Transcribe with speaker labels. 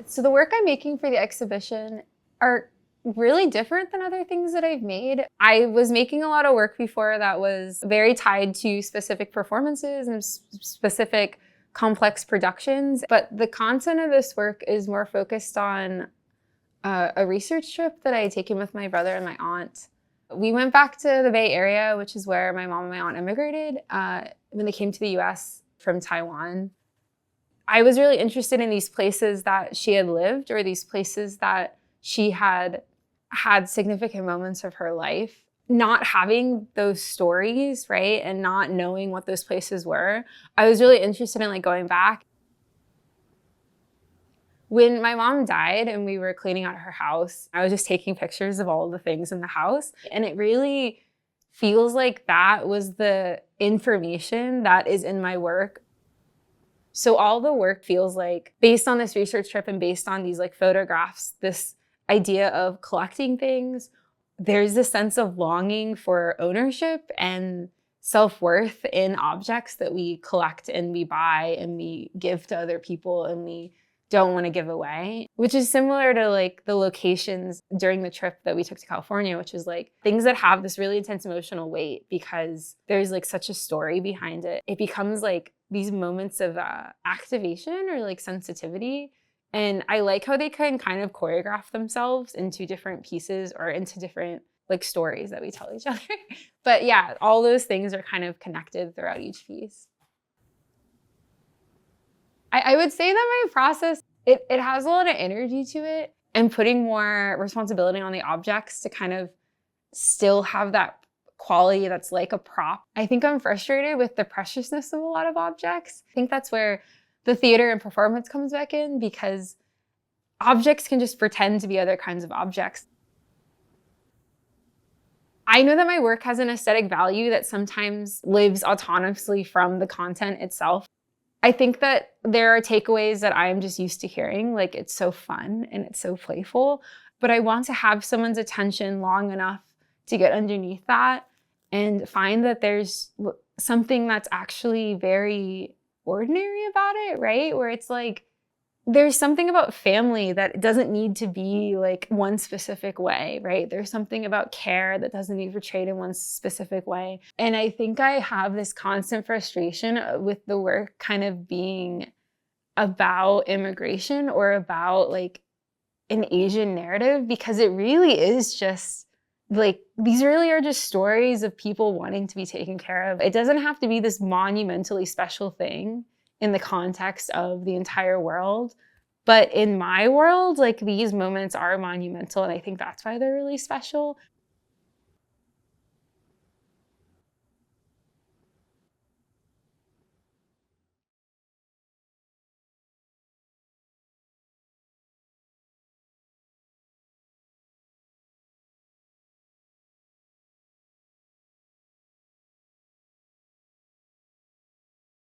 Speaker 1: So the work I'm making for the exhibition are really different than other things that I've made. I was making a lot of work before that was very tied to specific performances and specific complex productions, but the content of this work is more focused on a research trip that I had taken with my brother and my aunt. We went back to the Bay Area, which is where my mom and my aunt immigrated when they came to the US from Taiwan. I was really interested in these places that she had lived, or these places that she had had significant moments of her life. Not having those stories, right, and not knowing what those places were, I was really interested in going back. When my mom died and we were cleaning out her house, I was just taking pictures of all the things in the house. And it really feels like that was the information that is in my work. So all the work feels like, based on this research trip and based on these photographs, this idea of collecting things, there's this sense of longing for ownership and self-worth in objects that we collect and we buy and we give to other people and we don't want to give away, which is similar to the locations during the trip that we took to California, which is things that have this really intense emotional weight because there's such a story behind it. It becomes these moments of activation or sensitivity. And I like how they can kind of choreograph themselves into different pieces or into different stories that we tell each other. But yeah, all those things are kind of connected throughout each piece. I would say that my process, it has a lot of energy to it, and putting more responsibility on the objects to kind of still have that quality that's like a prop. I think I'm frustrated with the preciousness of a lot of objects. I think that's where the theater and performance comes back in, because objects can just pretend to be other kinds of objects. I know that my work has an aesthetic value that sometimes lives autonomously from the content itself. I think that there are takeaways that I'm just used to hearing, it's so fun and it's so playful, but I want to have someone's attention long enough to get underneath that and find that there's something that's actually very ordinary about it, right? Where it's there's something about family that doesn't need to be one specific way, right? There's something about care that doesn't need to be portrayed in one specific way. And I think I have this constant frustration with the work kind of being about immigration or about an Asian narrative, because it really is just these really are just stories of people wanting to be taken care of. It doesn't have to be this monumentally special thing in the context of the entire world. But in my world, these moments are monumental, and I think that's why they're really special.